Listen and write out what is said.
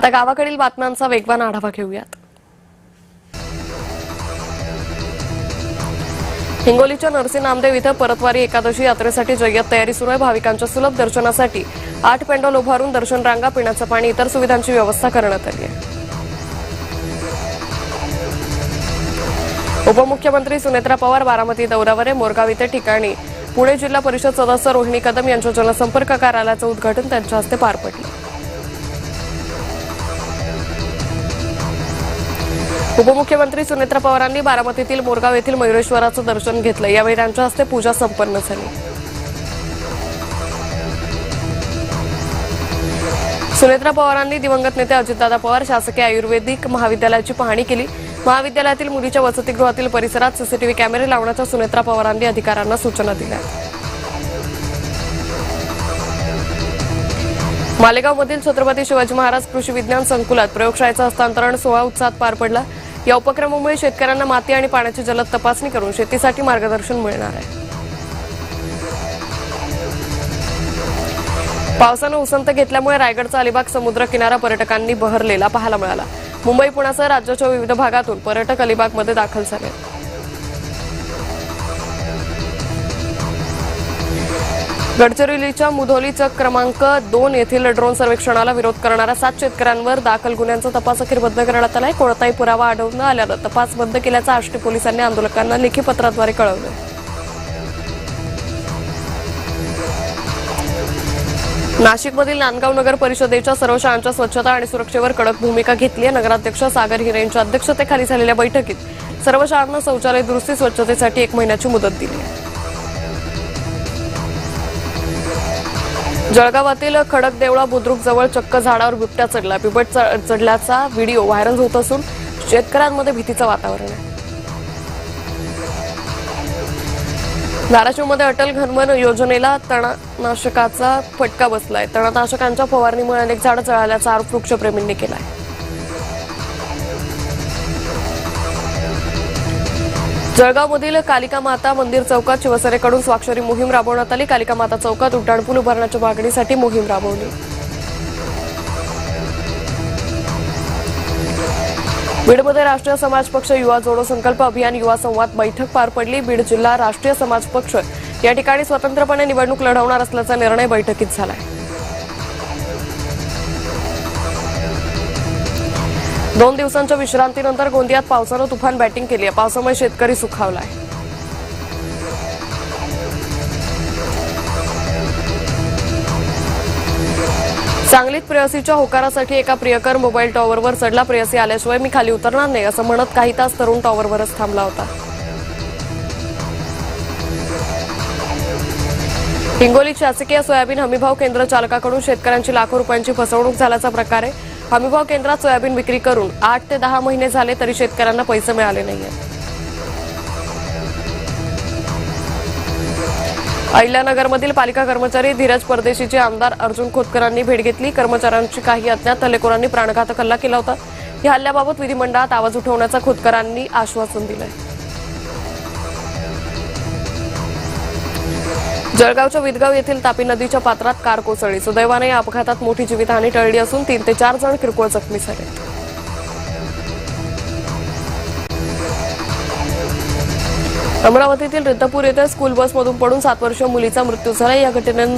आता गावाकडील बातम्यांचा वेगवान आढावा घेऊयात। हिंगोलीच्या नरसी नामदेव इथं परतवारी एकादशी यात्रेसाठी जय्यत तयारी सुरू आहे। भाविकांच्या सुलभ दर्शनासाठी 8 पेंडॉल उभारून दर्शन रांगा, पिण्याचं पाणी, इतर सुविधांची व्यवस्था करण्यात आली आहे। उपमुख्यमंत्री सुनेत्रा पवार बारामती दौऱ्यावर आहे। मोरगाव इथे ठिकाणी पुणे जिल्हा परिषद सदस्य रोहिणी कदम यांच्या जनसंपर्क कार्यालयाचं उद्घाटन त्यांच्या हस्ते पार पडलं। उपमुख्यमंत्री सुनेत्रा पवारांनी बारामतीतील मोरगाव येथील मयुरेश्वराचं दर्शन घेतलं। यावेळी त्यांच्या हस्ते पूजा संपन्न झाली। सुनेत्रा पवारांनी दिवंगत नेते अजितदादा पवार शासकीय आयुर्वेदिक महाविद्यालयाची पाहणी केली। महाविद्यालयातील मुलीच्या वसतिगृहातील परिसरात सीसीटीव्ही कॅमेरे लावण्याच्या सुनेत्रा पवारांनी अधिकाऱ्यांना सूचना दिल्या। मालेगावमधील छत्रपती शिवाजी महाराज कृषी विज्ञान संकुलात प्रयोगशाळेचं हस्तांतरण सोहळा उत्साहात पार पडला। या उपक्रमामुळे शेतकऱ्यांना माती आणि पाण्याची जलद तपासणी करून शेतीसाठी मार्गदर्शन मिळणार आहे। पावसानं उसंत घेतल्यामुळे रायगडचा अलिबाग समुद्र किनारा पर्यटकांनी बहरलेला पाहायला मिळाला। मुंबई पुण्यासह राज्याच्या विविध भागातून पर्यटक अलिबागमध्ये दाखल झाले। गडचिरोलीच्या मुधोली चक क्रमांक 2 येथील ड्रोन सर्वेक्षणाला विरोध करणाऱ्या 7 शेतकऱ्यांवर दाखल गुन्ह्यांचा तपास अखेर बंद करण्यात आलाय। कोणताही पुरावा आढळून आल्यानं तपास बंद केल्याचं आष्टी पोलिसांनी आंदोलकांना लेखी पत्राद्वारे कळवलं। नाशिकमधील नांदगाव नगर परिषदेच्या सर्व शाळांच्या स्वच्छता आणि सुरक्षेवर कडक भूमिका घेतली आहे। नगराध्यक्ष सागर हिरे यांच्या अध्यक्षतेखाली झालेल्या बैठकीत सर्व शाळांना शौचालय दुरुस्ती स्वच्छतेसाठी 1 महिन्याची मुदत दिली आहे। जळगावातील खडकदेवळा बुद्रुक जवळ चक्क झाडावर बिबट्या चढला। बिबट चढल्याचा व्हिडिओ व्हायरल होत असून शेतकऱ्यांमध्ये भीतीचं वातावरण आहे। धाराशिवमध्ये अटल घनवन योजनेला तणनाशकाचा फटका बसलाय। तणनाशकांच्या फवारणीमुळे अनेक झाडं जळाल्याचा आरोप वृक्षप्रेमींनी केलाय। जळगावमधील कालिका माता मंदिर चौकात शिवसेनेकडून स्वाक्षरी मोहीम राबवण्यात आली। कालिका माता चौकात उड्डाणपूल उभारण्याच्या मागणीसाठी मोहीम राबवली। बीडमध्ये राष्ट्रीय समाज पक्ष युवा जोडो संकल्प अभियान युवा संवाद बैठक पार पडली। बीड जिल्हा राष्ट्रीय समाज पक्ष या ठिकाणी स्वतंत्रपणे निवडणूक लढवणार असल्याचा निर्णय बैठकीत झालाय। 2 दिवसांच्या विश्रांतीनंतर गोंदियात पावसानं तुफान बॅटिंग केली आहे। पावसामुळे शेतकरी सुखावलाय। सांगलीत प्रेयसीच्या होकारासाठी एका प्रियकर मोबाईल टॉवरवर चढला। प्रेयसी आल्याशिवाय मी खाली उतरणार नाही असं म्हणत काही तास तरुण टॉवरवरच थांबला होता। हिंगोलीत शासकीय सोयाबीन हमीभाव केंद्र चालकाकडून शेतकऱ्यांची लाखो रुपयांची फसवणूक झाल्याचा प्रकार आहे। हमीभाव केंद्रात सोयाबीन विक्री करून 8 ते 10 महिने झाले तरी शेतकऱ्यांना पैसे मिळाले नाहीयेत। अहिल्यानगरमधील पालिका कर्मचारी धीरज परदेशीचे आमदार अर्जुन खोतकरांनी भेट घेतली। कर्मचाऱ्यांची काही अज्ञात हल्लेखोरांनी प्राणघातक हल्ला केला होता। या हल्ल्याबाबत विधिमंडळात आवाज उठवण्याचा खोतकरांनी आश्वासन दिलंय। जळगावच्या विदगाव येथील तापी नदीच्या पात्रात कार कोसळली। सुदैवाने या अपघातात मोठी जीवितहानी टळली असून 3 ते 4 जण किरकोळ जखमी झाले। अमरावतीतील रिद्धपूर येथे स्कूल बसमधून पडून 7 वर्षीय मुलीचा मृत्यू झाला। या घटनेनंतर